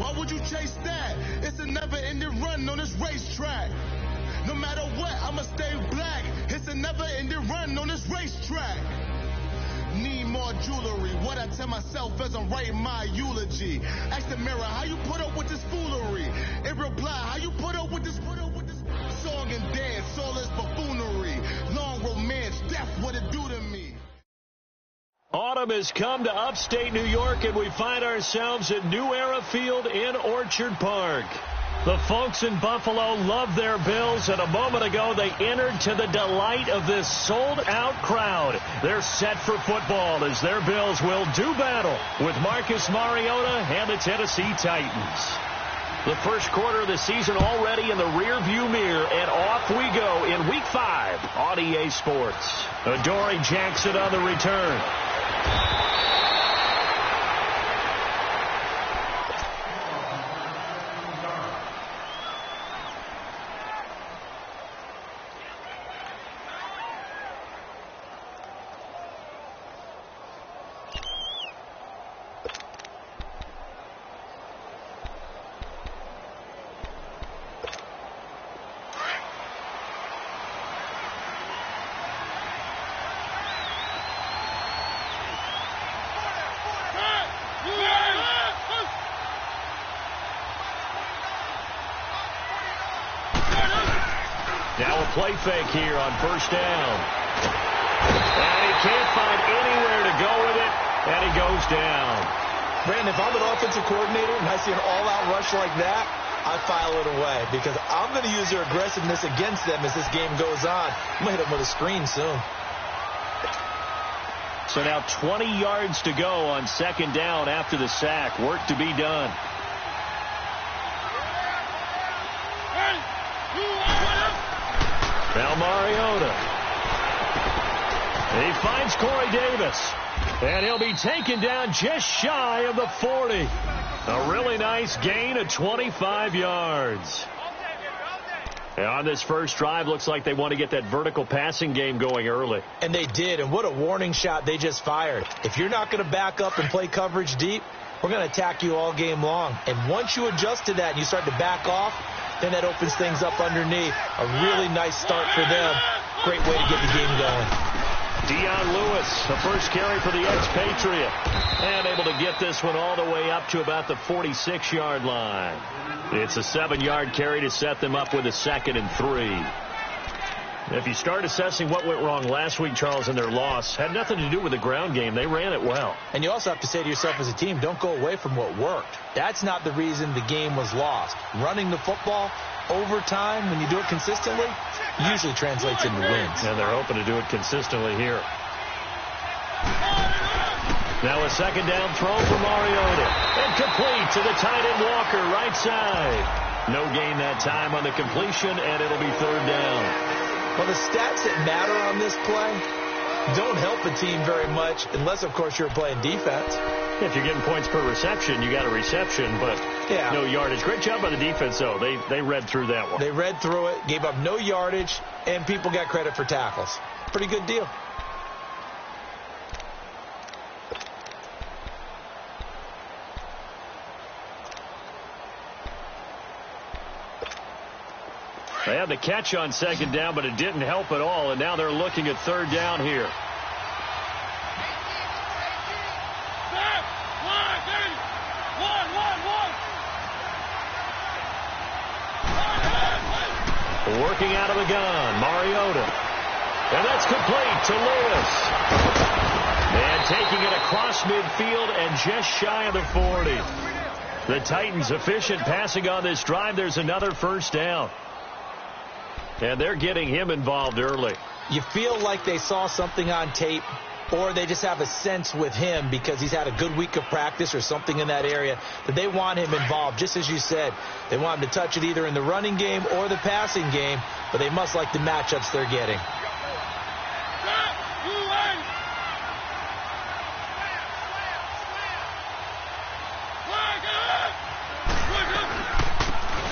Why would you chase that? It's a never-ending run on this racetrack. No matter what, I'ma stay black. It's a never-ending run on this racetrack. Need more jewelry. What I tell myself as I'm writing my eulogy. Ask the mirror, how you put up with this foolery? It reply, how you put up with this song and dance, all this buffoonery. Long romance, death, what it do to me. Autumn has come to upstate New York, and we find ourselves at New Era Field in Orchard Park. The folks in Buffalo love their Bills, and a moment ago they entered to the delight of this sold-out crowd. They're set for football as their Bills will do battle with Marcus Mariota and the Tennessee Titans. The first quarter of the season already in the rearview mirror, and off we go in Week 5 on EA Sports. Adoree Jackson on the return. Now a play fake here on first down. And he can't find anywhere to go with it, and he goes down. Brandon, if I'm an offensive coordinator and I see an all-out rush like that, I file it away because I'm going to use their aggressiveness against them as this game goes on. I'm going to hit them with a screen soon. So now 20 yards to go on second down after the sack. Work to be done. Now Mariota. He finds Corey Davis. And he'll be taken down just shy of the 40. A really nice gain of 25 yards. And on this first drive, looks like they want to get that vertical passing game going early. And they did, and what a warning shot they just fired. If you're not going to back up and play coverage deep, we're going to attack you all game long. And once you adjust to that and you start to back off, then that opens things up underneath. A really nice start for them. Great way to get the game going. Dion Lewis, the first carry for the ex-Patriot. And able to get this one all the way up to about the 46-yard line. It's a 7-yard carry to set them up with a 2nd and 3. If you start assessing what went wrong last week, Charles, in their loss, had nothing to do with the ground game. They ran it well. And you also have to say to yourself as a team, don't go away from what worked. That's not the reason the game was lost. Running the football over time, when you do it consistently, usually translates into wins. And they're hoping to do it consistently here. Now a second down throw for Mariota. And complete to the tight end Walker, right side. No gain that time on the completion, and it'll be third down. Well, the stats that matter on this play don't help a team very much unless, of course, you're playing defense. If you're getting points per reception, you got a reception, but no yardage. Great job by the defense, though. They read through that one. They read through it, gave up no yardage, and people got credit for tackles. Pretty good deal. They had the catch on second down, but it didn't help at all, and now they're looking at third down here. Working out of the gun, Mariota. And that's complete to Lewis. And taking it across midfield and just shy of the 40. The Titans efficient passing on this drive. There's another first down. And they're getting him involved early. You feel like they saw something on tape, or they just have a sense with him because he's had a good week of practice or something in that area that they want him involved. Just as you said, they want him to touch it either in the running game or the passing game, but they must like the matchups they're getting.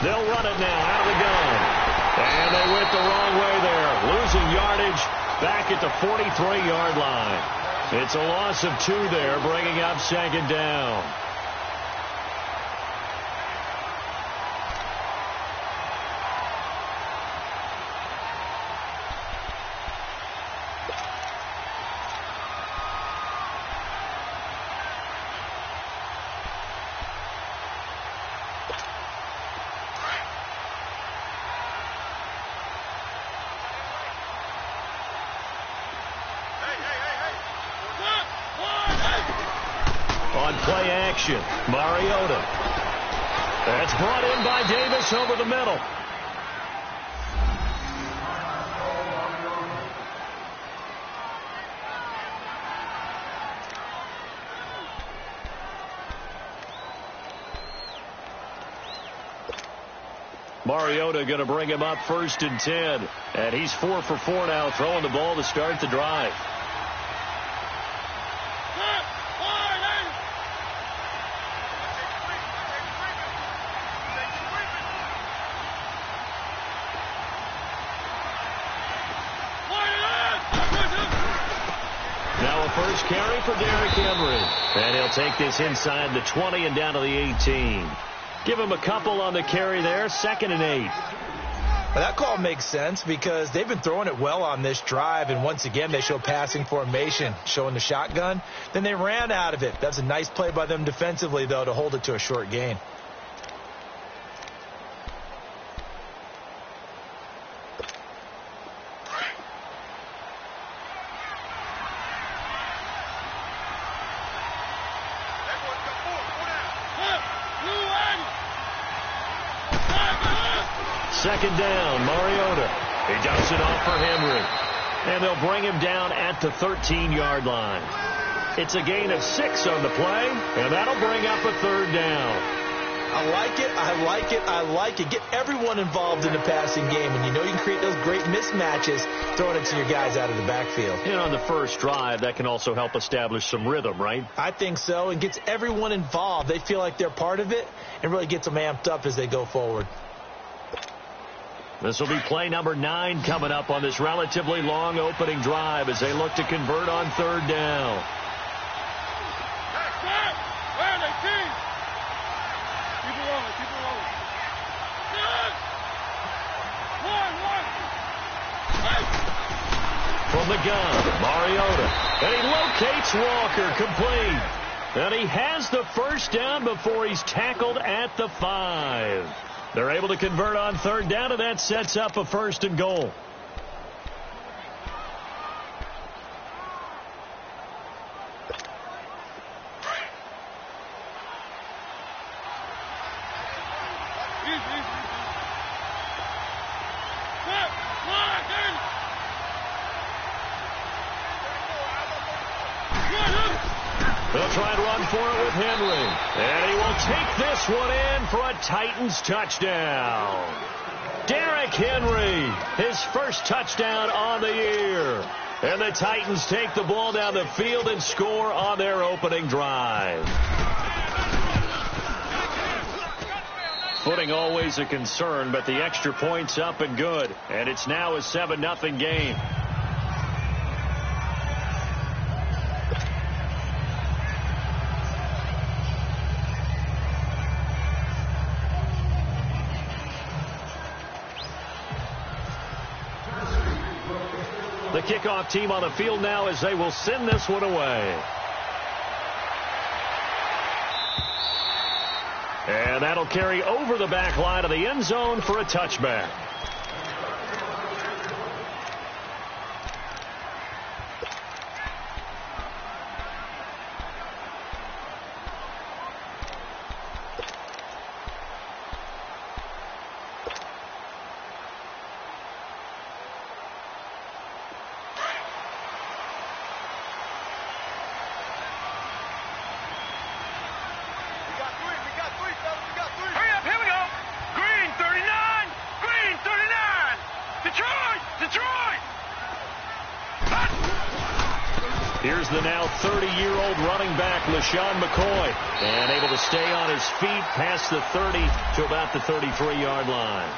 They'll run it now out of the gun. And they went the wrong way there, losing yardage back at the 43-yard line. It's a loss of 2 there, bringing up second down. action. Mariota. That's brought in by Davis over the middle. Mariota going to bring him up 1st and 10. And he's 4 for 4 now, throwing the ball to start the drive. Now a first carry for Derrick Henry. And he'll take this inside the 20 and down to the 18. Give him a couple on the carry there, 2nd and 8. Well, that call makes sense because they've been throwing it well on this drive, and once again they show passing formation, showing the shotgun. Then they ran out of it. That's a nice play by them defensively, though, to hold it to a short gain. Second down, Mariota. He dumps it off for Henry. And they'll bring him down at the 13-yard line. It's a gain of 6 on the play, and that'll bring up a 3rd down. I like it, I like it, I like it. Get everyone involved in the passing game, and you know you can create those great mismatches throwing it to your guys out of the backfield. And on the first drive, that can also help establish some rhythm, right? I think so, and gets everyone involved. They feel like they're part of it, and really gets them amped up as they go forward. This will be play number 9 coming up on this relatively long opening drive as they look to convert on 3rd down. From the gun, Mariota. And he locates Walker, complete. And he has the first down before he's tackled at the 5. They're able to convert on 3rd down, and that sets up a 1st and goal. They'll try and run for it with Henry. And he will take this one in for a Titans touchdown. Derrick Henry, his first touchdown on the year. And the Titans take the ball down the field and score on their opening drive. Footing always a concern, but the extra point's up and good. And it's now a 7-0 game. The kickoff team on the field now as they will send this one away. And that'll carry over the back line of the end zone for a touchback. Here's the now 30-year-old running back, LaShawn McCoy, and able to stay on his feet past the 30 to about the 33-yard line.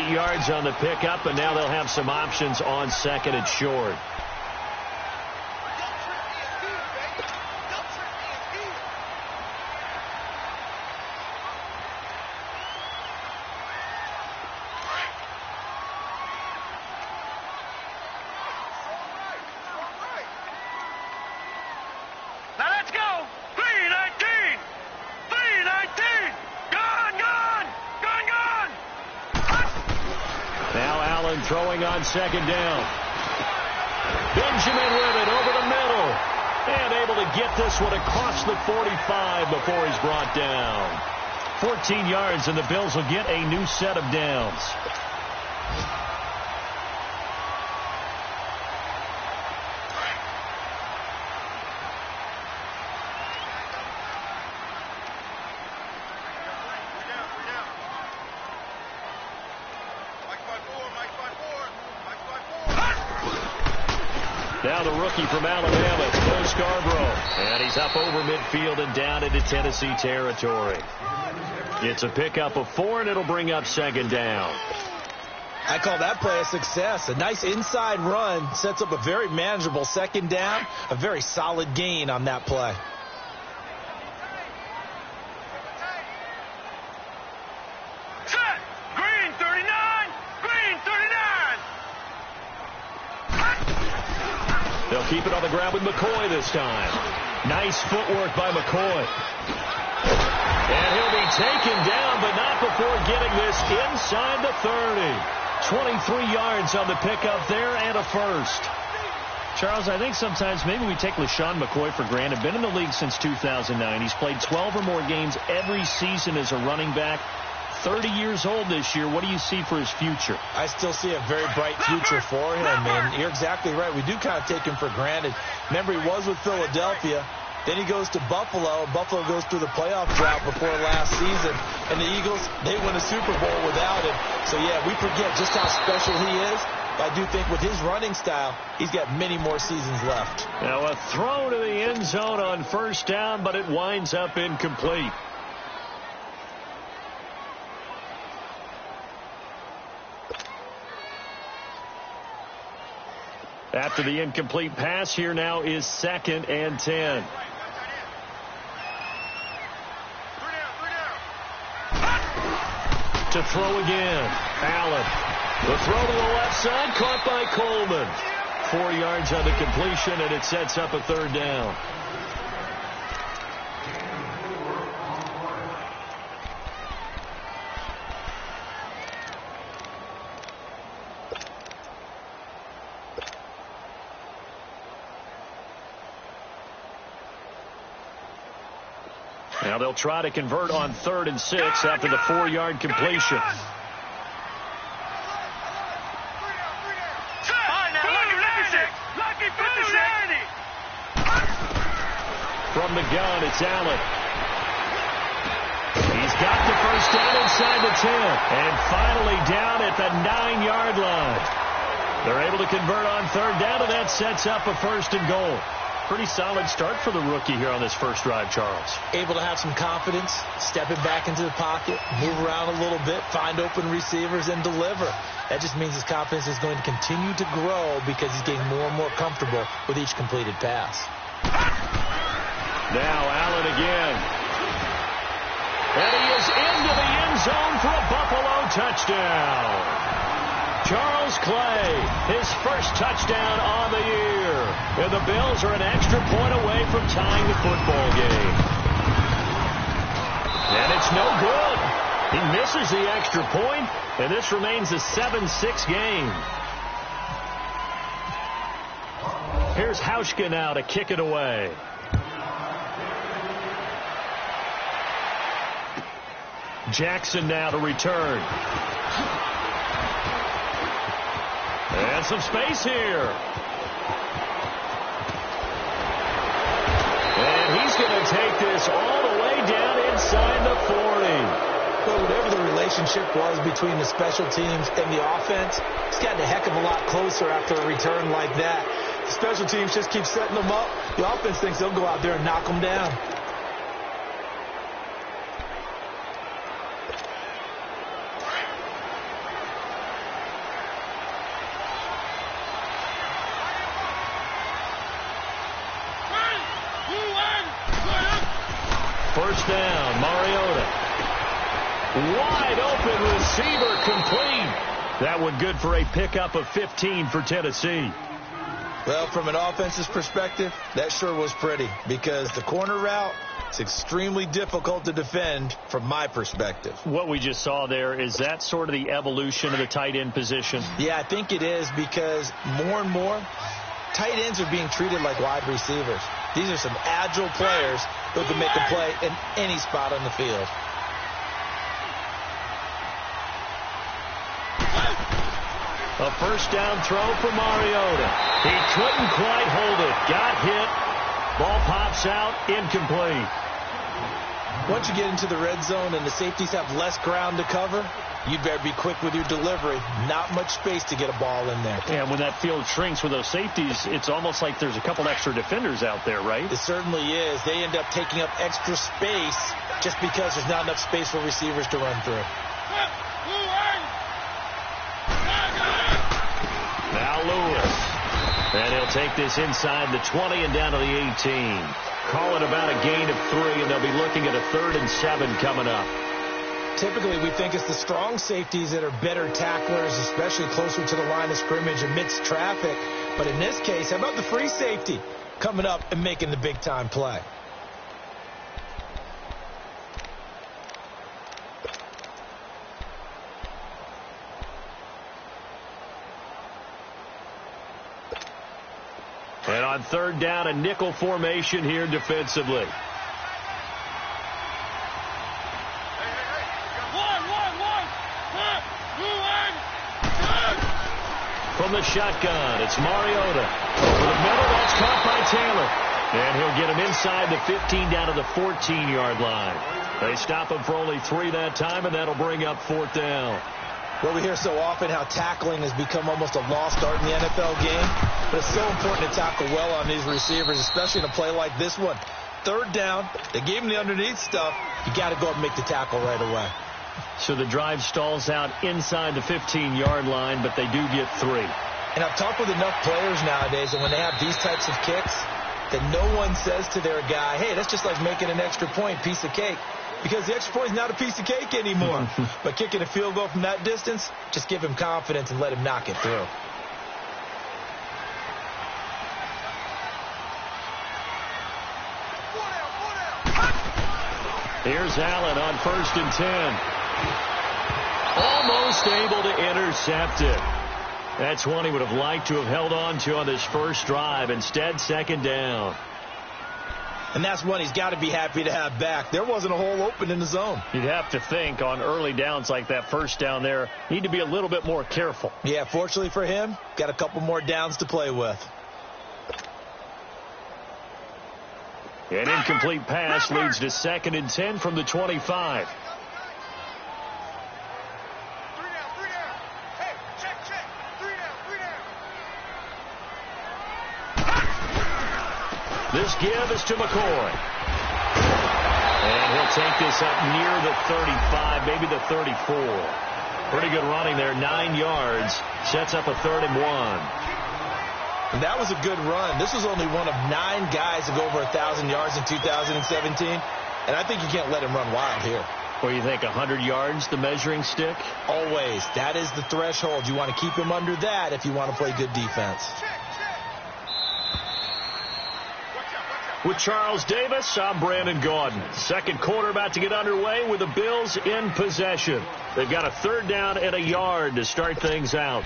8 yards on the pickup, and now they'll have some options on 2nd and short. Throwing on 2nd down. Benjamin with it over the middle. And able to get this one across the 45 before he's brought down. 14 yards, and the Bills will get a new set of downs. Now the rookie from Alabama, it's Bo Scarborough. And he's up over midfield and down into Tennessee territory. It's a pickup of 4, and it'll bring up second down. I call that play a success. A nice inside run sets up a very manageable second down. A very solid gain on that play. They'll keep it on the ground with McCoy this time. Nice footwork by McCoy. And he'll be taken down, but not before getting this inside the 30. 23 yards on the pickup there and a first. Charles, I think sometimes maybe we take LaShawn McCoy for granted. Been in the league since 2009. He's played 12 or more games every season as a running back. 30 years old this year. What do you see for his future? I still see a very bright future for him, and you're exactly right. We do kind of take him for granted. Remember, he was with Philadelphia. Then he goes to Buffalo. Buffalo goes through the playoff drought before last season. And the Eagles, they win a Super Bowl without him. So, yeah, we forget just how special he is. But I do think with his running style, he's got many more seasons left. Now a throw to the end zone on first down, but it winds up incomplete. After the incomplete pass, here now is 2nd and 10. To throw again. Allen. The throw to the left side, caught by Coleman. 4 yards on the completion, and it sets up a third down. Now they'll try to convert on 3rd and 6 after the 4-yard completion. From the gun, it's Allen. He's got the first down inside the 10. And finally down at the 9-yard line. They're able to convert on 3rd down, and that sets up a 1st and goal. Pretty solid start for the rookie here on this first drive, Charles. Able to have some confidence, stepping back into the pocket, move around a little bit, find open receivers, and deliver. That just means his confidence is going to continue to grow because he's getting more and more comfortable with each completed pass. Now Allen again. And he is into the end zone for a Buffalo touchdown. Charles Clay, his first touchdown on the year. And the Bills are an extra point away from tying the football game. And it's no good. He misses the extra point, and this remains a 7-6 game. Here's Hauschka now to kick it away. Jackson now to return. And some space here. And he's going to take this all the way down inside the 40. Well, whatever the relationship was between the special teams and the offense, it's gotten a heck of a lot closer after a return like that. The special teams just keep setting them up. The offense thinks they'll go out there and knock them down. First down, Mariota. Wide open receiver complete. That one good for a pickup of 15 for Tennessee. Well, from an offensive perspective, that sure was pretty because the corner route is extremely difficult to defend from my perspective. What we just saw there, is that sort of the evolution of the tight end position? Yeah, I think it is because more and more tight ends are being treated like wide receivers. These are some agile players who can make a play in any spot on the field. A first down throw for Mariota. He couldn't quite hold it. Got hit. Ball pops out. Incomplete. Once you get into the red zone and the safeties have less ground to cover, you'd better be quick with your delivery. Not much space to get a ball in there. And when that field shrinks with those safeties, it's almost like there's a couple extra defenders out there, right? It certainly is. They end up taking up extra space just because there's not enough space for receivers to run through. Now Lewis. And he'll take this inside the 20 and down to the 18. Call it about a gain of 3, and they'll be looking at a 3rd and 7 coming up. Typically, we think it's the strong safeties that are better tacklers, especially closer to the line of scrimmage amidst traffic. But in this case, how about the free safety coming up and making the big-time play? And on 3rd down, a nickel formation here defensively. From the shotgun, it's Mariota. Over the middle, that's caught by Taylor. And he'll get him inside the 15 down to the 14-yard line. They stop him for only 3 that time, and that'll bring up 4th down. Well, we hear so often how tackling has become almost a lost art in the NFL game. But it's so important to tackle well on these receivers, especially in a play like this one. 3rd down, they gave him the underneath stuff. You got to go up and make the tackle right away. So the drive stalls out inside the 15-yard line, but they do get 3. And I've talked with enough players nowadays, and when they have these types of kicks, that no one says to their guy, hey, that's just like making an extra point, piece of cake. Because the extra point is not a piece of cake anymore. But kicking a field goal from that distance, just give him confidence and let him knock it through. Here's Allen on 1st and 10. Almost able to intercept it. That's one he would have liked to have held on to on this first drive. Instead, 2nd down. And that's one he's got to be happy to have back. There wasn't a hole open in the zone. You'd have to think on early downs like that first down there, need to be a little bit more careful. Yeah, fortunately for him, got a couple more downs to play with. An incomplete pass leads to 2nd and 10 from the 25. This give is to McCoy. And he'll take this up near the 35, maybe the 34. Pretty good running there, 9 yards. Sets up a 3rd and 1. And that was a good run. This was only one of 9 guys to go over 1,000 yards in 2017. And I think you can't let him run wild here. What do you think, 100 yards, the measuring stick? Always. That is the threshold. You want to keep him under that if you want to play good defense. With Charles Davis, I'm Brandon Gaudin. 2nd quarter about to get underway with the Bills in possession. They've got a 3rd down and a yard to start things out.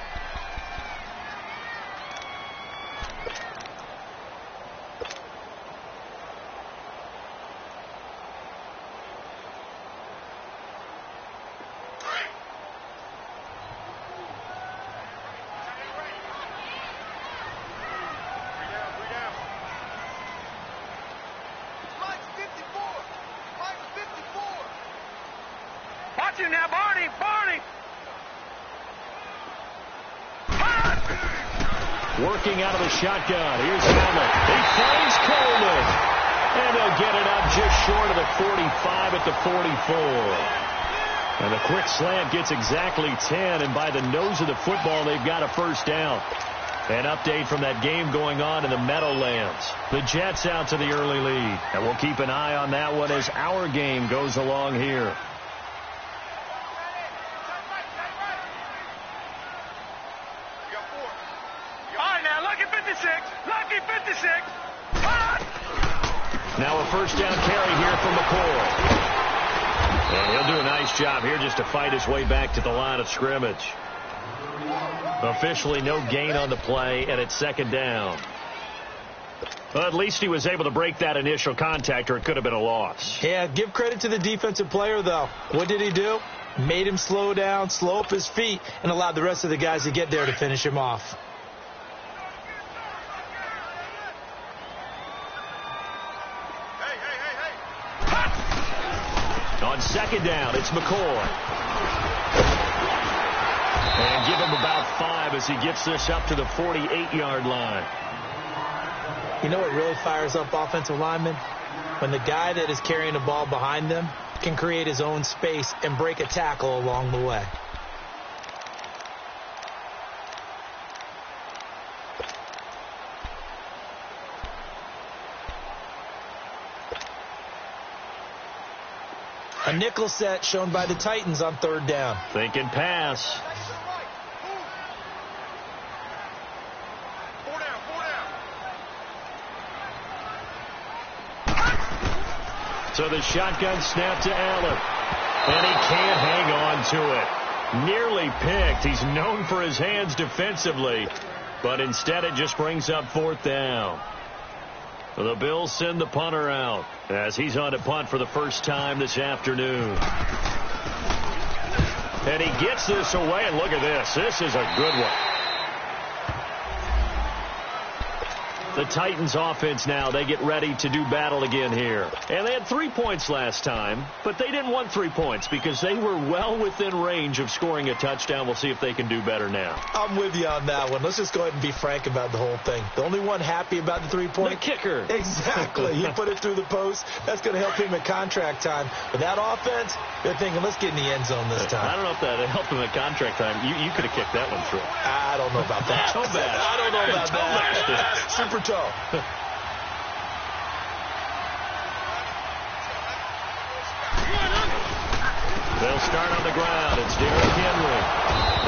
Now, Barney! Working out of the shotgun. Here's Allen. He finds Coleman. And they'll get it up just short of the 45 at the 44. And the quick slant gets exactly 10. And by the nose of the football, they've got a 1st down. An update from that game going on in the Meadowlands. The Jets out to the early lead. And we'll keep an eye on that one as our game goes along here. Now a 1st down carry here from McCoy. And he'll do a nice job here just to fight his way back to the line of scrimmage. Officially no gain on the play, and it's 2nd down. Well, at least he was able to break that initial contact, or it could have been a loss. Yeah, give credit to the defensive player, though. What did he do? Made him slow down, slow up his feet, and allowed the rest of the guys to get there to finish him off. On second down, it's McCoy. And give him about 5 as he gets this up to the 48-yard line. You know what really fires up offensive linemen? When the guy that is carrying the ball behind them can create his own space and break a tackle along the way. A nickel set shown by the Titans on third down. Thinking pass. So the shotgun snap to Allen. And he can't hang on to it. Nearly picked. He's known for his hands defensively. But instead it just brings up fourth down. The Bills send the punter out as he's on to punt for the first time this afternoon. And he gets this away, and look at this. This is a good one. The Titans offense now, they get ready to do battle again here. And they had 3 points last time, but they didn't want 3 points because they were well within range of scoring a touchdown. We'll see if they can do better now. I'm with you on that one. Let's just go ahead and be frank about the whole thing. The only one happy about the 3-point? The kicker. Exactly. He put it through the post. That's going to help him at contract time. But that offense, they're thinking, let's get in the end zone this time. I don't know if that helped him at contract time. You could have kicked that one through. I don't know about that. Toe bash. I don't know about that. Super toe. They'll start on the ground. It's Derrick Henry.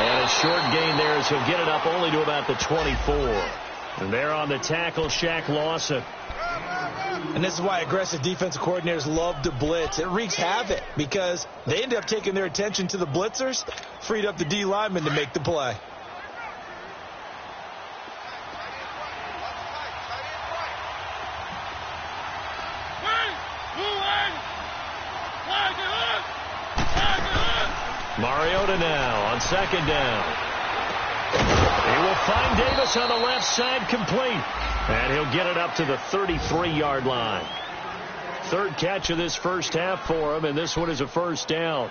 And a short gain there as he'll get it up only to about the 24. And there on the tackle, Shaq Lawson. And this is why aggressive defensive coordinators love to blitz. It wreaks havoc because they end up taking their attention to the blitzers, freed up the D lineman to make the play. Mariota now on second down. He will find Davis on the left side, complete. And he'll get it up to the 33-yard line. Third catch of this first half for him, and this one is a first down.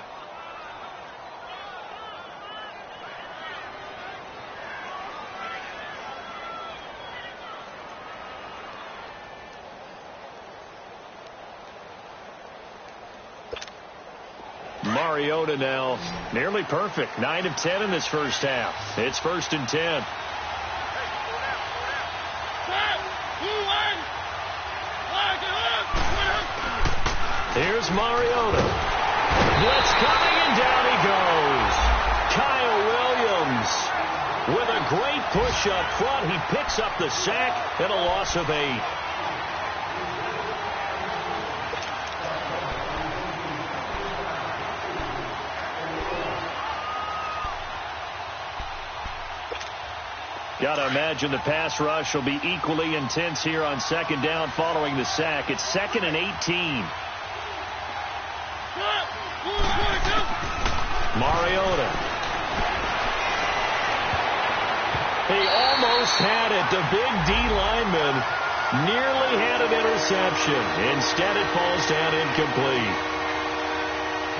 Mariota now nearly perfect. 9 of 10 in this first half. It's 1st and 10. Here's Mariota. Blitz coming, and down he goes. Kyle Williams with a great push up front. He picks up the sack and a loss of 8. Got to imagine the pass rush will be equally intense here on second down following the sack. It's 2nd and 18. Mariota. He almost had it. The big D lineman nearly had an interception. Instead, it falls down incomplete.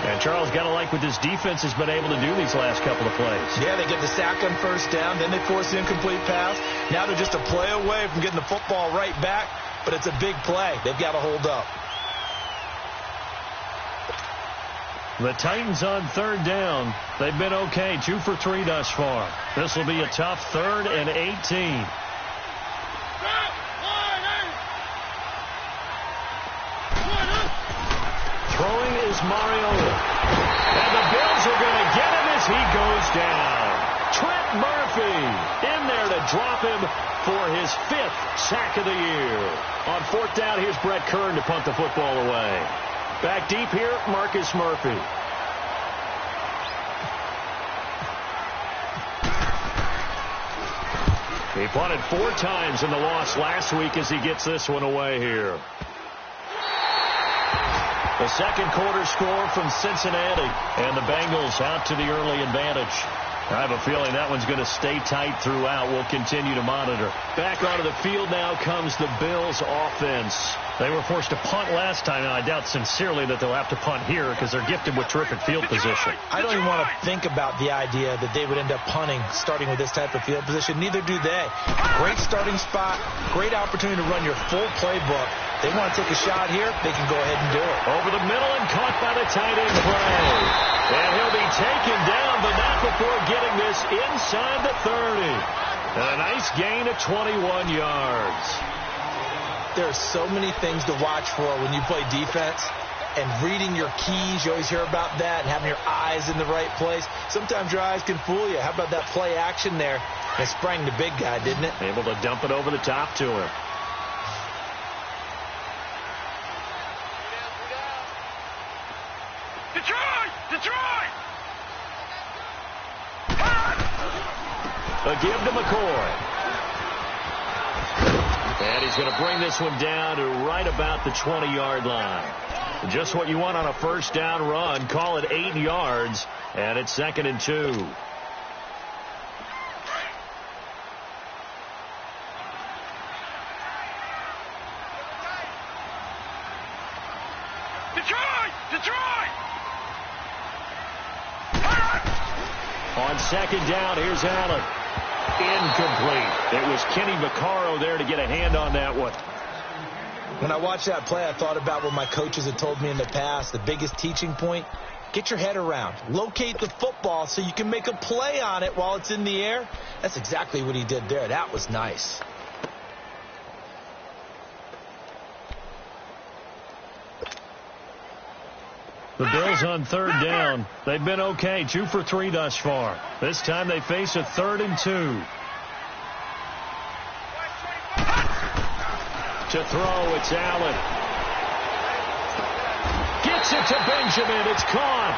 And Charles, got to like what this defense has been able to do these last couple of plays. Yeah, they get the sack on first down, then they force the incomplete pass. Now they're just a play away from getting the football right back, but it's a big play. They've got to hold up. The Titans on third down. They've been okay, 2 for 3 thus far. This will be a tough 3rd and 18. Throwing is Mariota. And the Bills are going to get him as he goes down. Trent Murphy in there to drop him for his 5th sack of the year. On 4th down, here's Brett Kern to punt the football away. Back deep here, Marcus Murphy. He punted 4 times in the loss last week as he gets this one away here. The second quarter score from Cincinnati, and the Bengals out to the early advantage. I have a feeling that one's going to stay tight throughout. We'll continue to monitor. Back onto the field now comes the Bills offense. They were forced to punt last time, and I doubt sincerely that they'll have to punt here because they're gifted with terrific field position. I don't even want to think about the idea that they would end up punting starting with this type of field position. Neither do they. Great starting spot, great opportunity to run your full playbook. They want to take a shot here, they can go ahead and do it. Over the middle and caught by the tight end play. And he'll be taken down, but not before getting this inside the 30. And a nice gain of 21 yards. There are so many things to watch for when you play defense. And reading your keys, you always hear about that, and having your eyes in the right place. Sometimes your eyes can fool you. How about that play action there? It sprang the big guy, didn't it? Able to dump it over the top to him. Detroit! A give to McCoy. And he's going to bring this one down to right about the 20-yard line. Just what you want on a first down run. Call it 8 yards, and it's 2nd and 2. Detroit! On 2nd down, here's Allen. Incomplete. It was Kenny Vaccaro there to get a hand on that one. When I watched that play, I thought about what my coaches had told me in the past. The biggest teaching point, get your head around. Locate the football so you can make a play on it while it's in the air. That's exactly what he did there. That was nice. The Bills on 3rd down. They've been okay, 2 for 3 thus far. This time they face a 3rd and 2. To throw, it's Allen. Gets it to Benjamin. It's caught.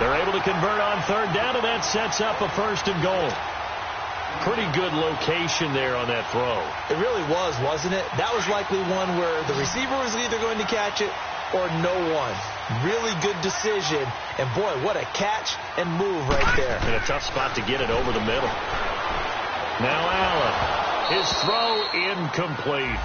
They're able to convert on 3rd down, and that sets up a 1st and goal. Pretty good location there on that throw. It really was, wasn't it? That was likely one where the receiver was either going to catch it or no one. Really good decision. And, boy, what a catch and move right there. And a tough spot to get it over the middle. Now Allen. His throw incomplete.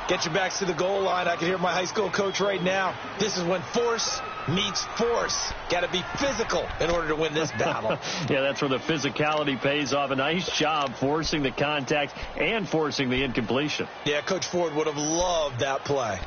Get your backs to the goal line. I can hear my high school coach right now. This is when force meets force. Got to be physical in order to win this battle. Yeah, that's where the physicality pays off. A nice job forcing the contact and forcing the incompletion. Yeah, Coach Ford would have loved that play.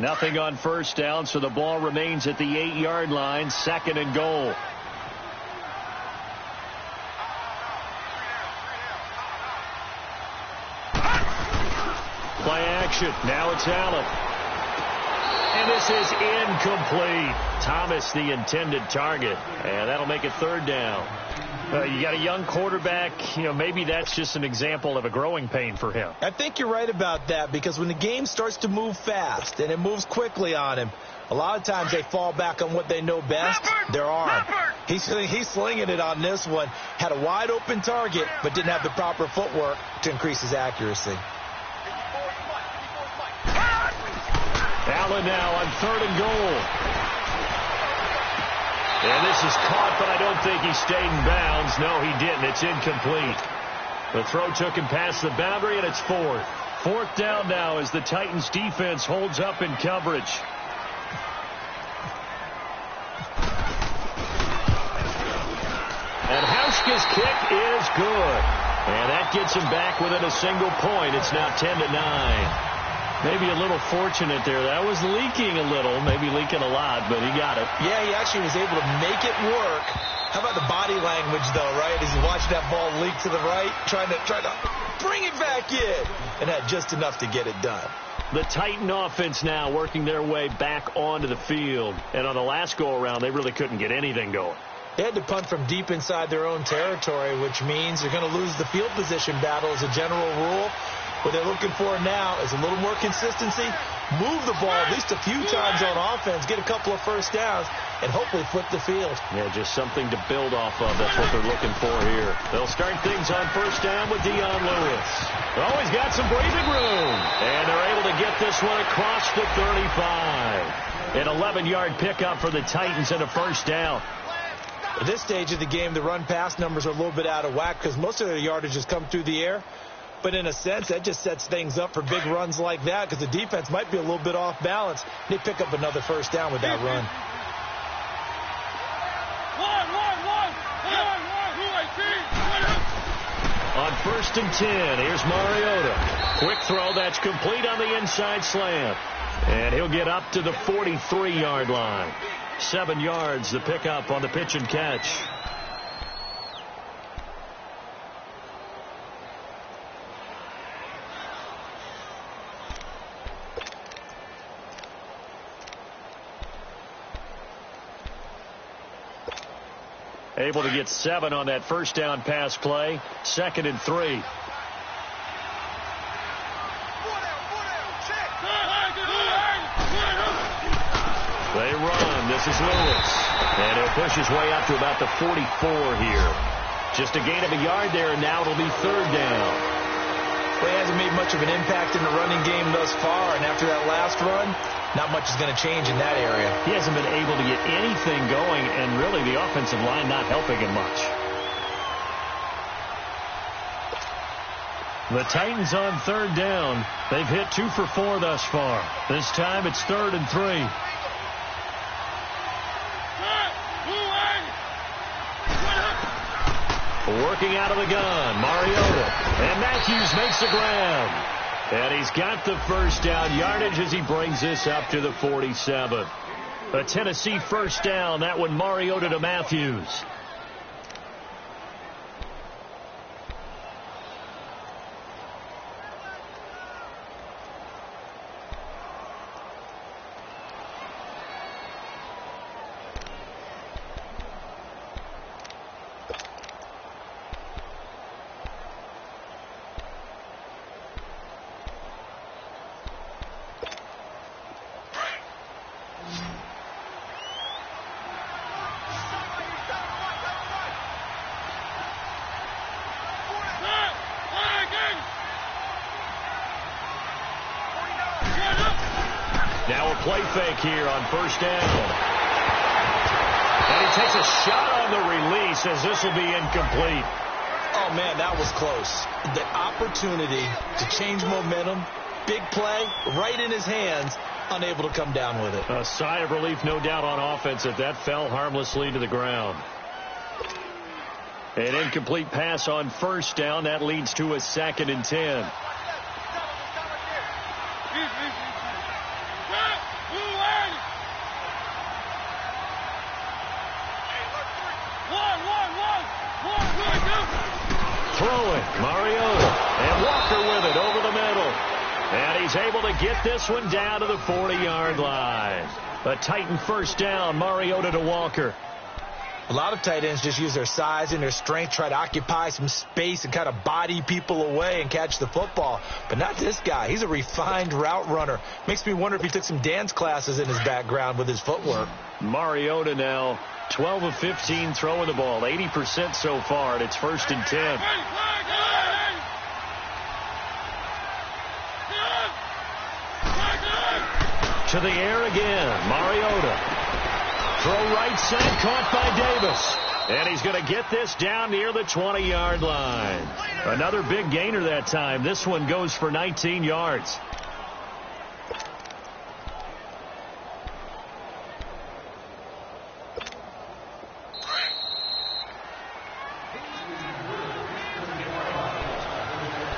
Nothing on 1st down, so the ball remains at the 8-yard line. 2nd and goal. Play action. Now it's Allen. And this is incomplete. Thomas, the intended target. And that'll make it 3rd down. You got a young quarterback. Maybe that's just an example of a growing pain for him. I think you're right about that, because when the game starts to move fast and it moves quickly on him, a lot of times they fall back on what they know best, their arm. He's slinging it on this one. Had a wide open target, but didn't have the proper footwork to increase his accuracy. Allen now on 3rd and goal. And this is caught, but I don't think he stayed in bounds. No, he didn't. It's incomplete. The throw took him past the boundary, and it's 4th. 4th down now as the Titans defense holds up in coverage. And Hauschka's kick is good. And that gets him back within a single point. It's now 10-9. Maybe a little fortunate there. That was leaking a little, maybe leaking a lot, but he got it. Yeah, he actually was able to make it work. How about the body language, though, right? As he's watching that ball leak to the right, trying to bring it back in, and had just enough to get it done. The Titan offense now working their way back onto the field. And on the last go-around, they really couldn't get anything going. They had to punt from deep inside their own territory, which means they're going to lose the field position battle as a general rule. What they're looking for now is a little more consistency move the ball at least a few times on offense, get a couple of first downs, and hopefully flip the field. Yeah, just something to build off of. That's what they're looking for here. They'll start things on first down with Dion Lewis. Always got some breathing room. And they're able to get this one across the 35. An 11-yard pickup for the Titans and a first down. At this stage of the game, the run-pass numbers are a little bit out of whack because most of their yardage has come through the air. But in a sense, that just sets things up for big runs like that because the defense might be a little bit off balance. They pick up another first down with that run. On first and 10, here's Mariota. Quick throw that's complete on the inside slant. And he'll get up to the 43-yard line. 7 yards, the pickup on the pitch and catch. Able to get 7 on that first down pass play. 2nd and 3. They run. This is Lewis. And he'll push his way up to about the 44 here. Just a gain of a yard there, and now it'll be 3rd down. Well, he hasn't made much of an impact in the running game thus far, and after that last run, not much is going to change in that area. He hasn't been able to get anything going, and really the offensive line not helping him much. The Titans on 3rd down. They've hit 2 for 4 thus far. This time it's 3rd and 3. Working out of the gun, Mariota. And Matthews makes the grab. And he's got the first down yardage as he brings this up to the 47. A Tennessee first down. That one Mariota to Matthews. Now a play fake here on first down. And he takes a shot on the release as this will be incomplete. Oh, man, that was close. The opportunity to change momentum, big play, right in his hands, unable to come down with it. A sigh of relief, no doubt, on offense if that fell harmlessly to the ground. An incomplete pass on first down. That leads to a 2nd and 10. Throwing, Mariota, and Walker with it over the middle. And he's able to get this one down to the 40-yard line. A Titan first down, Mariota to Walker. A lot of tight ends just use their size and their strength, try to occupy some space and kind of body people away and catch the football. But not this guy. He's a refined route runner. Makes me wonder if he took some dance classes in his background with his footwork. Mariota now 12 of 15 throwing the ball, 80% so far, and it's 1st and 10. To the air again, Mariota. Throw right side, caught by Davis. And he's going to get this down near the 20-yard line. Another big gainer that time. This one goes for 19 yards.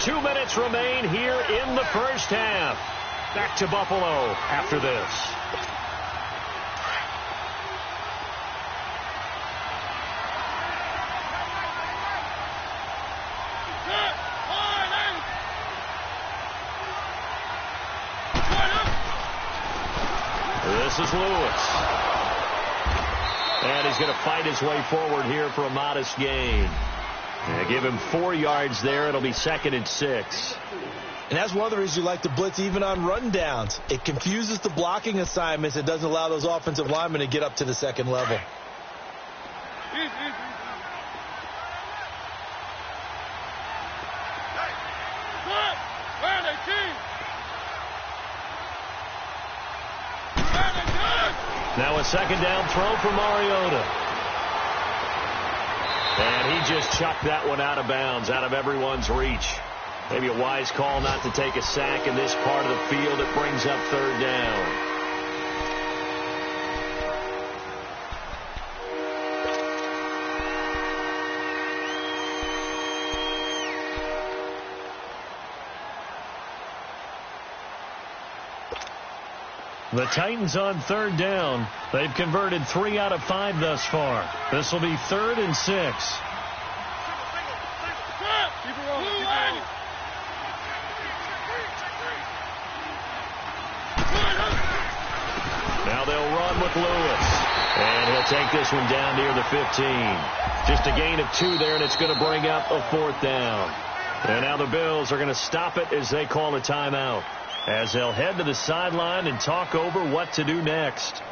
Two minutes remain here in the first half. Back to Buffalo after this. This is Lewis. And he's going to fight his way forward here for a modest gain. Give him 4 yards there. It'll be 2nd and 6. And that's one of the reasons you like to blitz even on rundowns. It confuses the blocking assignments. It doesn't allow those offensive linemen to get up to the second level. Now a second down throw for Mariota. And he just chucked that one out of bounds, out of everyone's reach. Maybe a wise call not to take a sack in this part of the field. It brings up third down. The Titans on third down. They've converted 3 out of 5 thus far. This will be 3rd and 6. Now they'll run with Lewis. And he'll take this one down near the 15. Just a gain of 2 there, and it's going to bring up a 4th down. And now the Bills are going to stop it as they call a timeout, as they'll head to the sideline and talk over what to do next.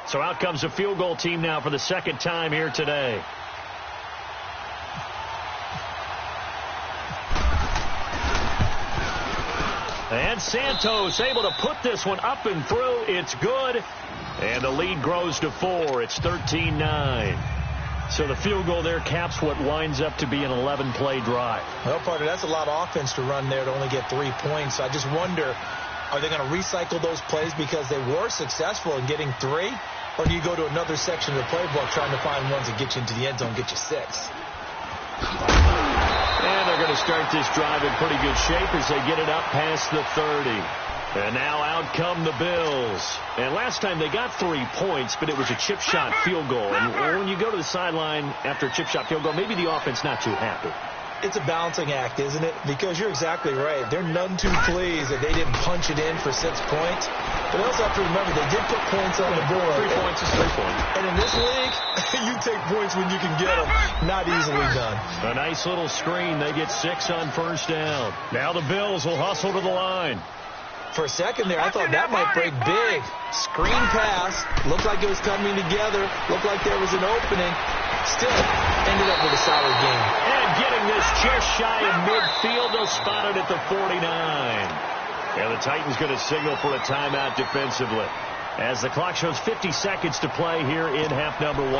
So out comes the field goal team now for the second time here today. And Santos able to put this one up and through. It's good. And the lead grows to 4. It's 13-9. So the field goal there caps what winds up to be an 11-play drive. Well, partner, that's a lot of offense to run there to only get 3 points. So I just wonder, are they going to recycle those plays because they were successful in getting 3? Or do you go to another section of the playbook trying to find ones that get you into the end zone, get you 6? And they're going to start this drive in pretty good shape as they get it up past the 30. And now out come the Bills. And last time they got 3 points, but it was a chip shot field goal. And when you go to the sideline after a chip shot field goal, maybe the offense not too happy. It's a balancing act, isn't it? Because you're exactly right. They're none too pleased that they didn't punch it in for 6 points. But they also have to remember they did put points on the board. 3 points is 3 points. And in this league, you take points when you can get them. Not easily done. A nice little screen. They get 6 on first down. Now the Bills will hustle to the line. For a second there, I thought that might break big. Screen pass. Looked like it was coming together. Looked like there was an opening. Still ended up with a solid game. And getting this just shy of midfield. They'll spot it at the 49. And the Titans going to signal for a timeout defensively, as the clock shows 50 seconds to play here in half number 1.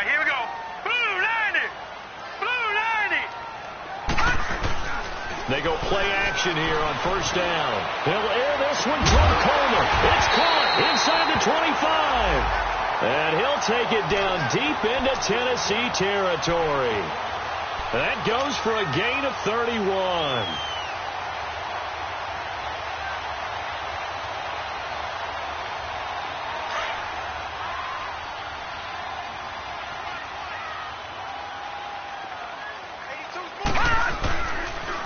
Here we go. Blue 90. Blue 90. They go play action here on first down. They'll air this one toward Coleman. It's caught inside the 25. And he'll take it down deep into Tennessee territory. That goes for a gain of 31.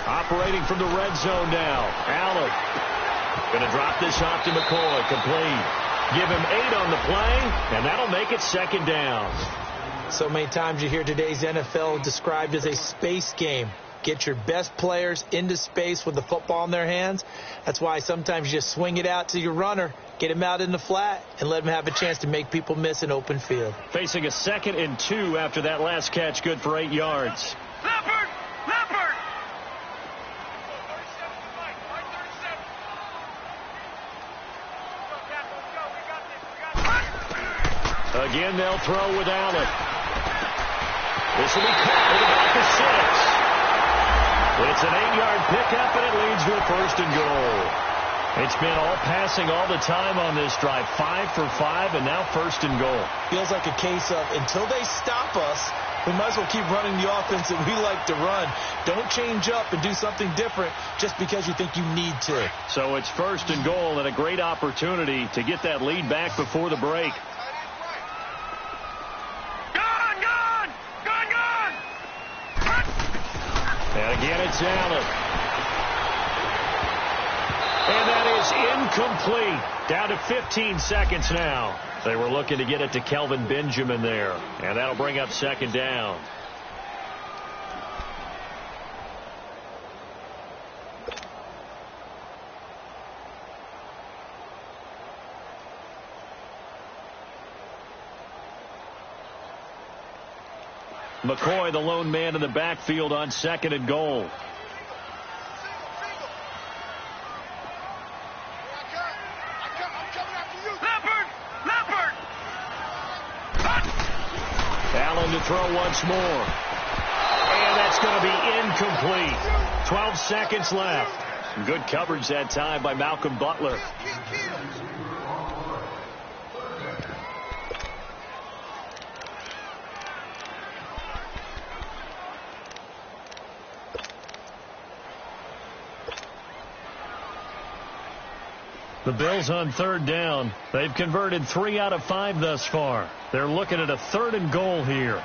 Operating from the red zone now. Allen going to drop this off to McCoy. Complete. Give him 8 on the play, and that'll make it second down. So many times you hear today's NFL described as a space game. Get your best players into space with the football in their hands. That's why sometimes you just swing it out to your runner, get him out in the flat, and let him have a chance to make people miss an open field. Facing a 2nd and 2 after that last catch, good for 8 yards. Leopard! Leopard! Again, they'll throw with Allen. This will be caught at about the 6. It's an 8-yard pickup, and it leads to a 1st and goal. It's been all passing all the time on this drive. 5 for 5, and now 1st and goal. Feels like a case of until they stop us, we might as well keep running the offense that we like to run. Don't change up and do something different just because you think you need to. So it's 1st and goal, and a great opportunity to get that lead back before the break. Gone! Gone! Gone! Gone! And again, it's Allen. And that is incomplete. Down to 15 seconds now. They were looking to get it to Kelvin Benjamin there. And that'll bring up second down. McCoy, the lone man in the backfield on second and goal. Allen to throw once more. And that's going to be incomplete. 12 seconds left. Good coverage that time by Malcolm Butler. The Bills on third down. They've converted 3 out of 5 thus far. They're looking at a third and goal here.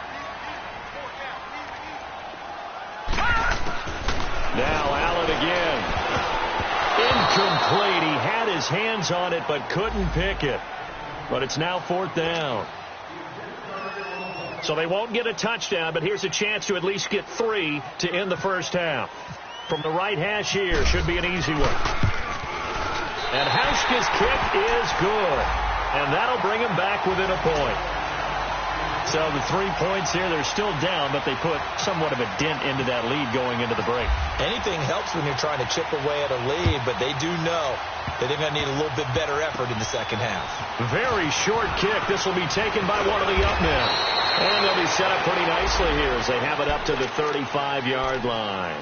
Now Allen again. Incomplete. He had his hands on it but couldn't pick it. But it's now fourth down. So they won't get a touchdown, but here's a chance to at least get 3 to end the first half. From the right hash here, should be an easy one. And Hauschka's kick is good. And that'll bring him back within a point. So the 3 points here, they're still down, but they put somewhat of a dent into that lead going into the break. Anything helps when you're trying to chip away at a lead, but they do know that they're going to need a little bit better effort in the second half. Very short kick. This will be taken by one of the up men. And they'll be set up pretty nicely here as they have it up to the 35-yard line.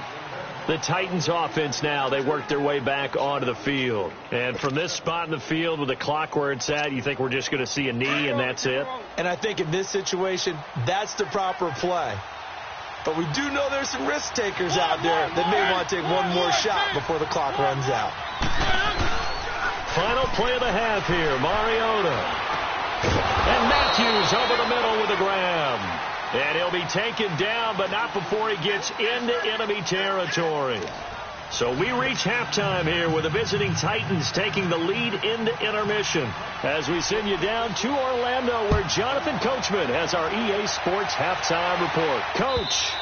The Titans offense now, they work their way back onto the field. And from this spot in the field with the clock where it's at, you think we're just going to see a knee and that's it? And I think in this situation, that's the proper play. But we do know there's some risk takers out there that may want to take one more shot before the clock runs out. Final play of the half here, Mariota. And Matthews over the middle with a grab. And he'll be taken down, but not before he gets into enemy territory. So we reach halftime here with the visiting Titans taking the lead into intermission. As we send you down to Orlando, where Jonathan Coachman has our EA Sports halftime report. Coach.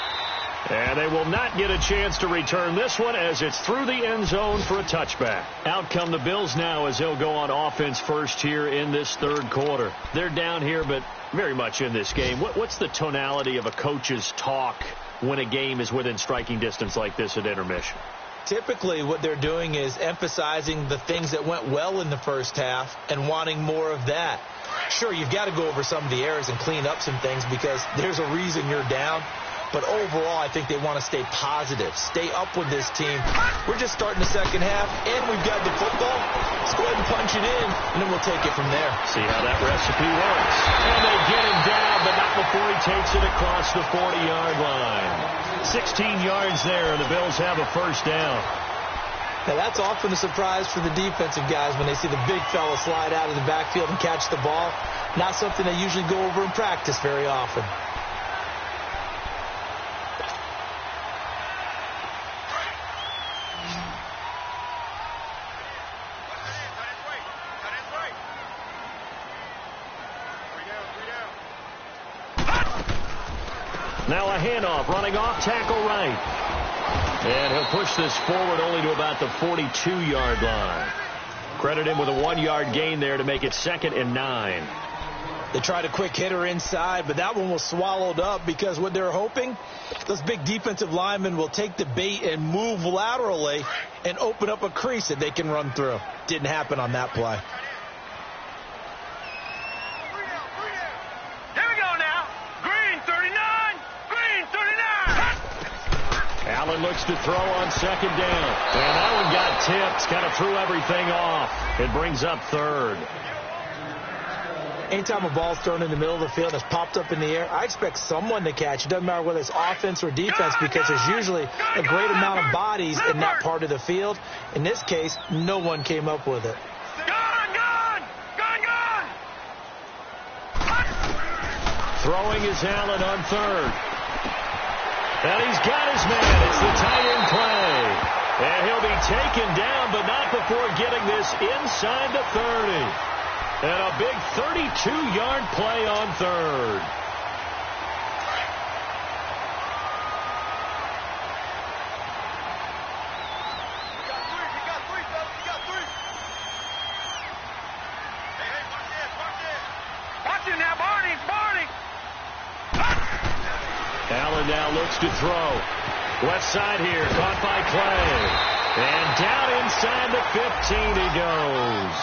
And they will not get a chance to return this one as it's through the end zone for a touchback. Out come the Bills now as they'll go on offense first here in this third quarter. They're down here, but very much in this game. What's the tonality of a coach's talk when a game is within striking distance like this at intermission? Typically what they're doing is emphasizing the things that went well in the first half and wanting more of that. Sure, you've got to go over some of the errors and clean up some things because there's a reason you're down. But overall, I think they want to stay positive, stay up with this team. We're just starting the second half, and we've got the football. Let's go ahead and punch it in, and then we'll take it from there. See how that recipe works. And they get him down, but not before he takes it across the 40-yard line. 16 yards there, and the Bills have a first down. Now, that's often a surprise for the defensive guys when they see the big fella slide out of the backfield and catch the ball. Not something they usually go over in practice very often. Now a handoff, running off tackle right. And he'll push this forward only to about the 42-yard line. Credit him with a 1-yard gain there to make it 2nd and 9. They tried a quick hitter inside, but that one was swallowed up because what they're hoping, those big defensive linemen will take the bait and move laterally and open up a crease that they can run through. Didn't happen on that play. Allen looks to throw on second down. And that one got tipped. Kind of threw everything off. It brings up third. Anytime a ball's thrown in the middle of the field that's popped up in the air, I expect someone to catch. It doesn't matter whether it's offense or defense because there's usually a great amount of bodies in that part of the field. In this case, no one came up with it. Throwing is Allen on third. And he's got his man. It's the tight end Clay. And he'll be taken down, but not before getting this inside the 30. And a big 32-yard play on third. Allen now looks to throw. Left side here, caught by Clay. And down inside the 15 he goes.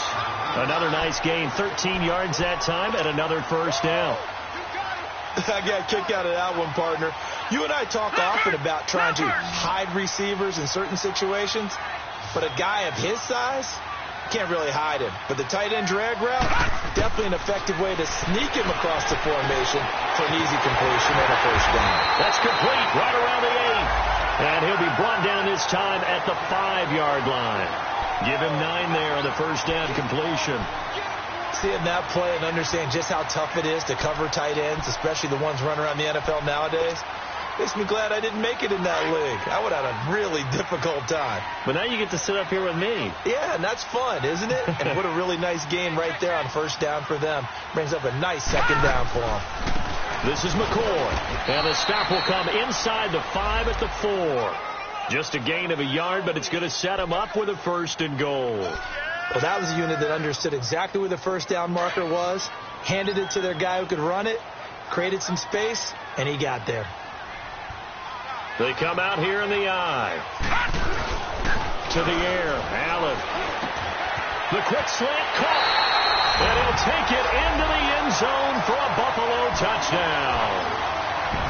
Another nice gain, 13 yards that time, and another first down. I got a kick out of that one, partner. You and I talk often about trying to hide receivers in certain situations, but a guy of his size, can't really hide him. But the tight end drag route, definitely an effective way to sneak him across the formation for an easy completion and a first down. That's complete right around the 8. And he'll be brought down this time at the 5-yard line. Give him 9 there on the first down completion. Seeing that play and understand just how tough it is to cover tight ends, especially the ones running around the NFL nowadays, makes me glad I didn't make it in that league. I would have had a really difficult time. But now you get to sit up here with me. Yeah, and that's fun, isn't it? And what a really nice game right there on first down for them. Brings up a nice second down for them. This is McCoy. And the stop will come inside the 5 at the 4. Just a gain of a yard, but it's going to set him up with a 1st and goal. Well, that was a unit that understood exactly where the first down marker was, handed it to their guy who could run it, created some space, and he got there. They come out here in the eye. To the air, Allen. The quick slant caught. And he'll take it into the end zone for a Buffalo touchdown.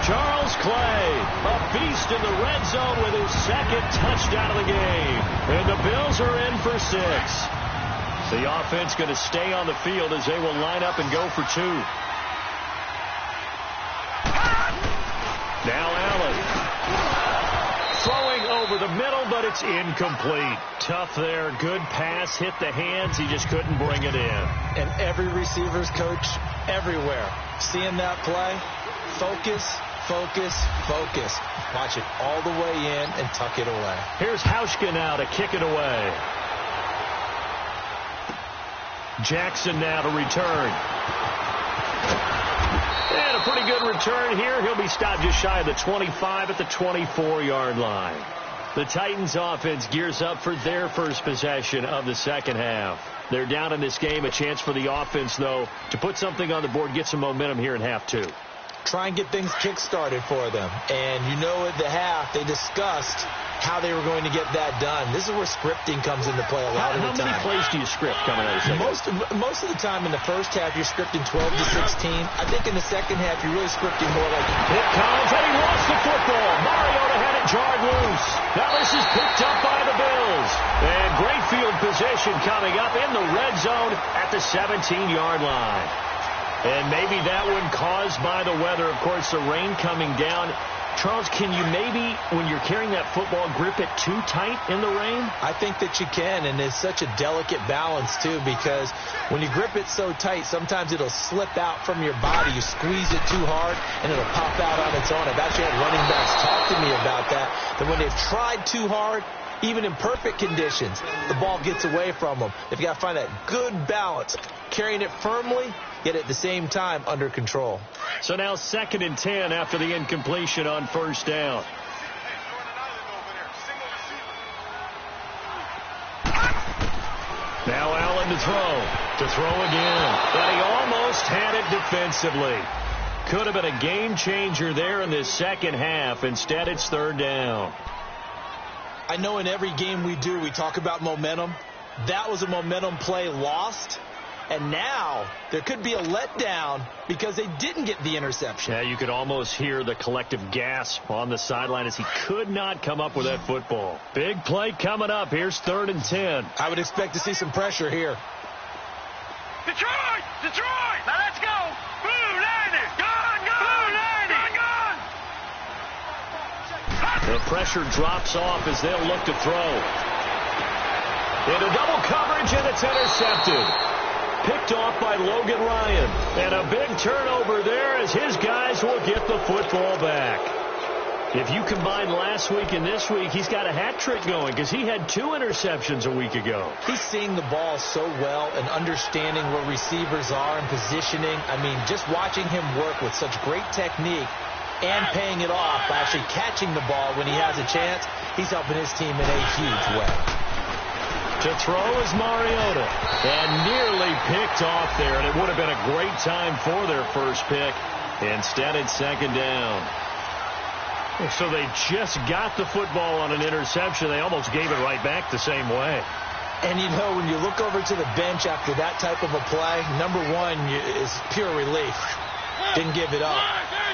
Charles Clay, a beast in the red zone with his 2nd touchdown of the game. And the Bills are in for 6. The offense going to stay on the field as they will line up and go for 2. Now Allen. Throwing over the middle, but it's incomplete. Tough there. Good pass. Hit the hands. He just couldn't bring it in. And every receiver's coach everywhere, seeing that play, focus, focus, focus. Watch it all the way in and tuck it away. Here's Hauschka now to kick it away. Jackson now to return. And a pretty good return here. He'll be stopped just shy of the 25 at the 24-yard line. The Titans offense gears up for their first possession of the second half. They're down in this game. A chance for the offense, though, to put something on the board, get some momentum here in half 2. Try and get things kick-started for them. And you know at the half, they discussed how they were going to get that done. This is where scripting comes into play a lot of the time. How many plays do you script coming out of the second? Most of the time in the first half, you're scripting 12 to 16. I think in the second half, you're really scripting more like... Hit Collins, and he lost the football. Mariota had it jarred loose. Now this is picked up by the Bills. And great field position coming up in the red zone at the 17-yard line. And maybe that one caused by the weather. Of course, the rain coming down. Charles, can you maybe, when you're carrying that football, grip it too tight in the rain? I think that you can, and it's such a delicate balance, too, because when you grip it so tight, sometimes it'll slip out from your body. You squeeze it too hard, and it'll pop out on its own. I've actually had running backs talk to me about that when they've tried too hard, even in perfect conditions, the ball gets away from them. They've got to find that good balance, carrying it firmly, yet at the same time under control. So now 2nd and 10 after the incompletion on first down. Now Allen to throw again. But he almost had it defensively. Could have been a game changer there in this second half. Instead, it's 3rd down. I know in every game we do, we talk about momentum. That was a momentum play lost. And now there could be a letdown because they didn't get the interception. Yeah, you could almost hear the collective gasp on the sideline as he could not come up with that football. Big play coming up. Here's 3rd and 10. I would expect to see some pressure here. Detroit! Detroit! Now let's go! Blue 90! Gone! Blue 90! Gone! The pressure drops off as they'll look to throw. Into double coverage, and it's intercepted. Picked off by Logan Ryan. And a big turnover there as his guys will get the football back. If you combine last week and this week, he's got a hat trick going because he had 2 interceptions a week ago. He's seeing the ball so well and understanding where receivers are and positioning. I mean, just watching him work with such great technique and paying it off by actually catching the ball when he has a chance, he's helping his team in a huge way. To throw is Mariota, and nearly picked off there, and it would have been a great time for their first pick. Instead, it's second down. So they just got the football on an interception. They almost gave it right back the same way. And, you know, when you look over to the bench after that type of a play, number one is pure relief. Didn't give it up.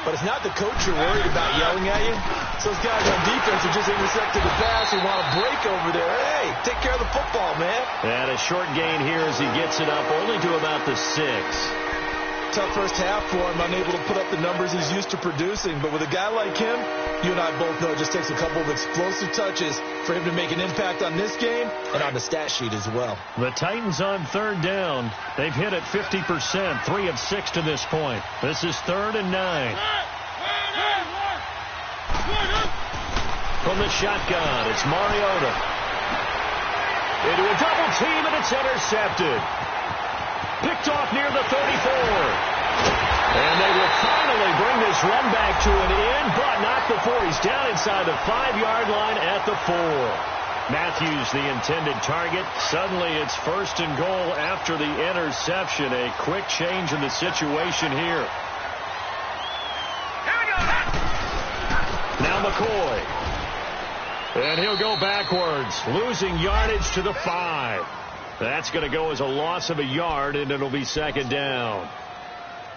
But it's not the coach you're worried about yelling at you. So those guys on defense who just intercepted the pass and want a break over there. Hey, take care of the football, man. And a short gain here as he gets it up only to about the 6. Tough first half for him, unable to put up the numbers he's used to producing. But with a guy like him, you and I both know it just takes a couple of explosive touches for him to make an impact on this game and on the stat sheet as well. The Titans on third down. They've hit it 50%, 3 of 6 to this point. This is 3rd and 9. From the shotgun, it's Mariota. Into a double team, and it's intercepted. Picked off near the 34. And they will finally bring this run back to an end, but not before he's down inside the 5-yard line at the 4. Matthews, the intended target. Suddenly it's 1st and goal after the interception. A quick change in the situation here. Now McCoy. And he'll go backwards, losing yardage to the 5. That's going to go as a loss of a yard, and it'll be second down.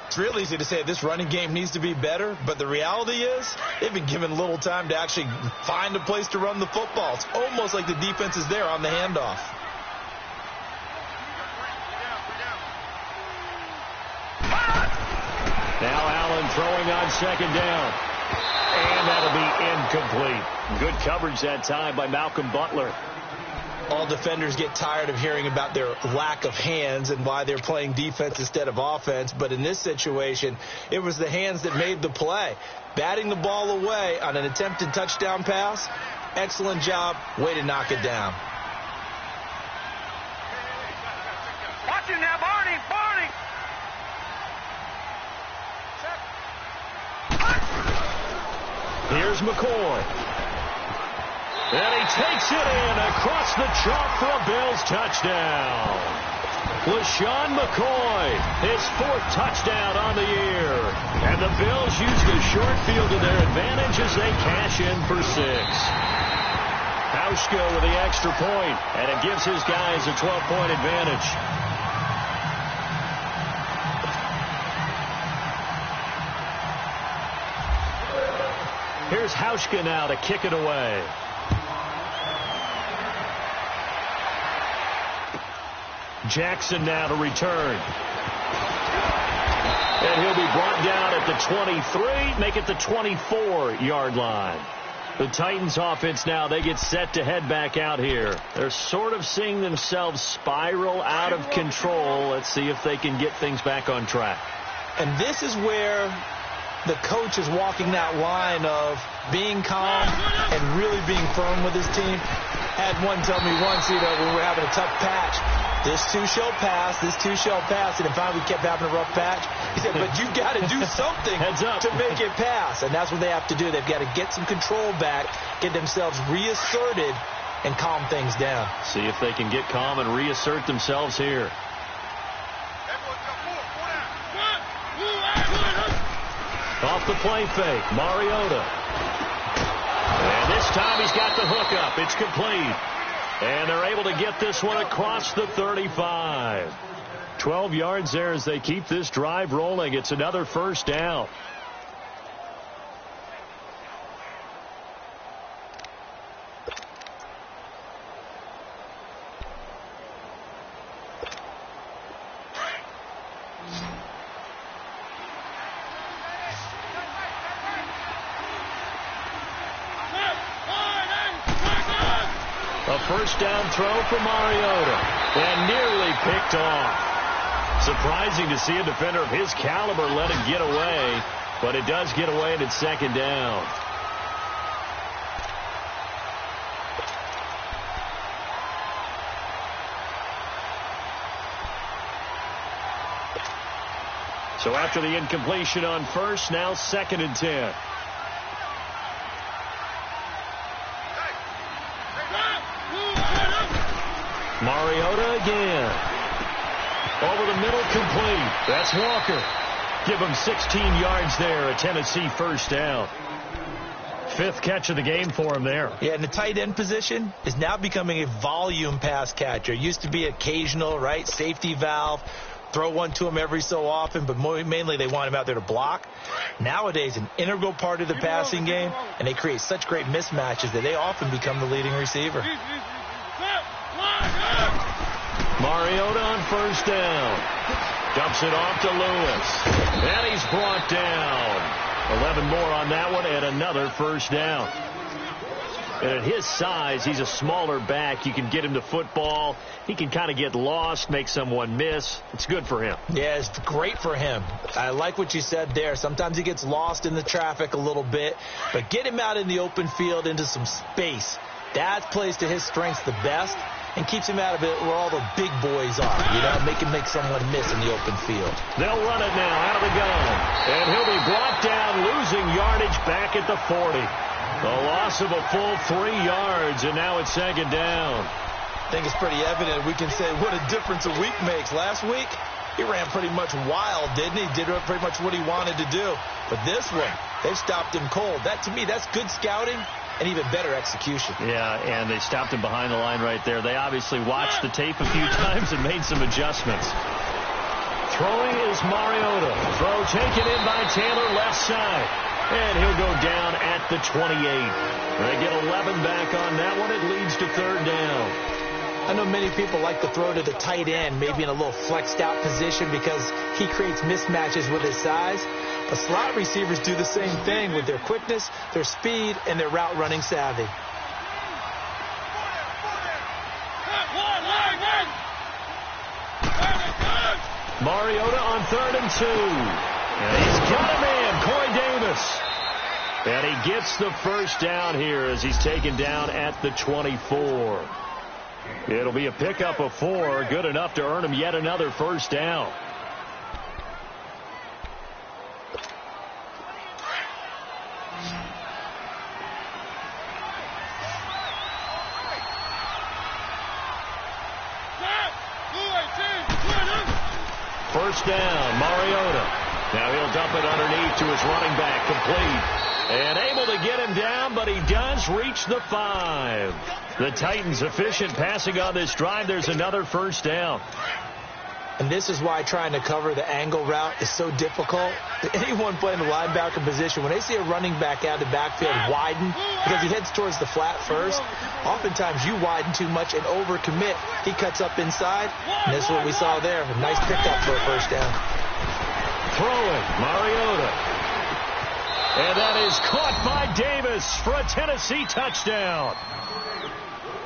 It's real easy to say this running game needs to be better, but the reality is they've been given little time to actually find a place to run the football. It's almost like the defense is there on the handoff. Now Allen throwing on second down. And that'll be incomplete. Good coverage that time by Malcolm Butler. All defenders get tired of hearing about their lack of hands and why they're playing defense instead of offense. But in this situation, it was the hands that made the play. Batting the ball away on an attempted touchdown pass, excellent job. Way to knock it down. Watch him now, Barney. Barney. Here's McCoy. And he takes it in across the chalk for a Bills touchdown. LaShawn McCoy, his 4th touchdown on the year. And the Bills use the short field to their advantage as they cash in for 6. Hauschka with the extra point, and it gives his guys a 12-point advantage. Here's Hauschka now to kick it away. Jackson now to return. And he'll be brought down at the 23, make it the 24-yard line. The Titans offense now, they get set to head back out here. They're sort of seeing themselves spiral out of control. Let's see if they can get things back on track. And this is where the coach is walking that line of being calm and really being firm with his team. Had one tell me once, when we were having a tough patch, this too shall pass, this too shall pass. And finally we kept having a rough patch. He said, but you've got to do something to make it pass. And that's what they have to do. They've got to get some control back, get themselves reasserted, and calm things down. See if they can get calm and reassert themselves here. Off the play fake, Mariota. And this time he's got the hook up. It's complete. And they're able to get this one across the 35. 12 yards there as they keep this drive rolling. It's another first down. A first down throw for Mariota, and nearly picked off. Surprising to see a defender of his caliber let it get away, but it does get away and it's second down. So after the incompletion on first, now 2nd and 10. Mariota again. Over the middle, complete. That's Walker. Give him 16 yards there, a Tennessee first down. 5th catch of the game for him there. Yeah, and the tight end position is now becoming a volume pass catcher. It used to be occasional, right? Safety valve. Throw one to him every so often, but mainly they want him out there to block. Nowadays, an integral part of the passing game, and they create such great mismatches that they often become the leading receiver. Mariota on first down. Dumps it off to Lewis. And he's brought down. 11 more on that one and another first down. And at his size, he's a smaller back. You can get him to football. He can kind of get lost, make someone miss. It's good for him. Yeah, it's great for him. I like what you said there. Sometimes he gets lost in the traffic a little bit. But get him out in the open field into some space. That plays to his strengths the best and keeps him out of it where all the big boys are. You know, make someone miss in the open field. They'll run it now out of the gun. And he'll be brought down, losing yardage back at the 40. A loss of a full 3 yards, and now it's 2nd down. I think it's pretty evident. We can say what a difference a week makes. Last week, he ran pretty much wild, didn't he? Did pretty much what he wanted to do. But this one, they've stopped him cold. That, to me, that's good scouting and even better execution. Yeah, and they stopped him behind the line right there. They obviously watched the tape a few times and made some adjustments. Throwing is Mariota. Throw taken in by Taylor, left side. And he'll go down at the 28. They get 11 back on that one. It leads to 3rd down. I know many people like to throw to the tight end, maybe in a little flexed out position because he creates mismatches with his size. But slot receivers do the same thing with their quickness, their speed, and their route running savvy. Mariota on 3rd and 2. And he's got him in, Corey Davis. And he gets the first down here as he's taken down at the 24. It'll be a pickup of 4, good enough to earn him yet another first down. First down, Mariota. Now he'll dump it underneath to his running back, complete. And able to get him down, but he does reach the 5. The Titans efficient passing on this drive. There's another first down. And this is why trying to cover the angle route is so difficult. Anyone playing the linebacker position, when they see a running back out of the backfield widen because he heads towards the flat first, oftentimes you widen too much and overcommit. He cuts up inside, and that's what we saw there. A nice pickup for a first down. Throwing, Mariota. And that is caught by Davis for a Tennessee touchdown.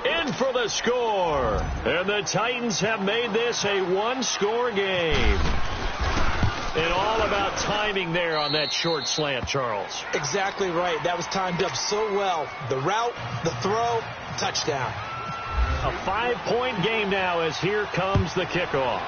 In for the score. And the Titans have made this a one-score game. And all about timing there on that short slant, Charles. Exactly right. That was timed up so well. The route, the throw, touchdown. A 5-point game now as here comes the kickoff.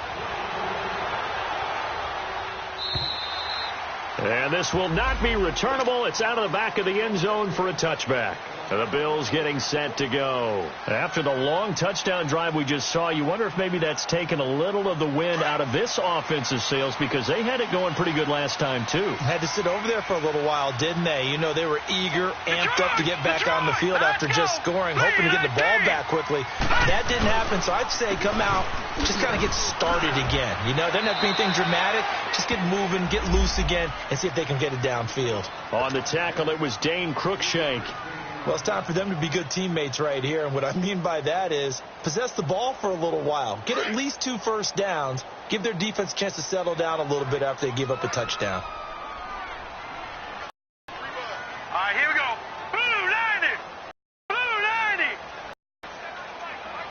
And this will not be returnable. It's out of the back of the end zone for a touchback. The Bills getting set to go. After the long touchdown drive we just saw, you wonder if maybe that's taken a little of the wind out of this offensive sails because they had it going pretty good last time, too. Had to sit over there for a little while, didn't they? You know, they were eager, amped up to get back on the field after just scoring, hoping to get the ball back quickly. That didn't happen, so I'd say come out, just kind of get started again. You know, doesn't have to be anything dramatic. Just get moving, get loose again, and see if they can get it downfield. On the tackle, it was Dane Cruikshank. Well, it's time for them to be good teammates right here. And what I mean by that is possess the ball for a little while. Get at least 2 first downs. Give their defense a chance to settle down a little bit after they give up a touchdown.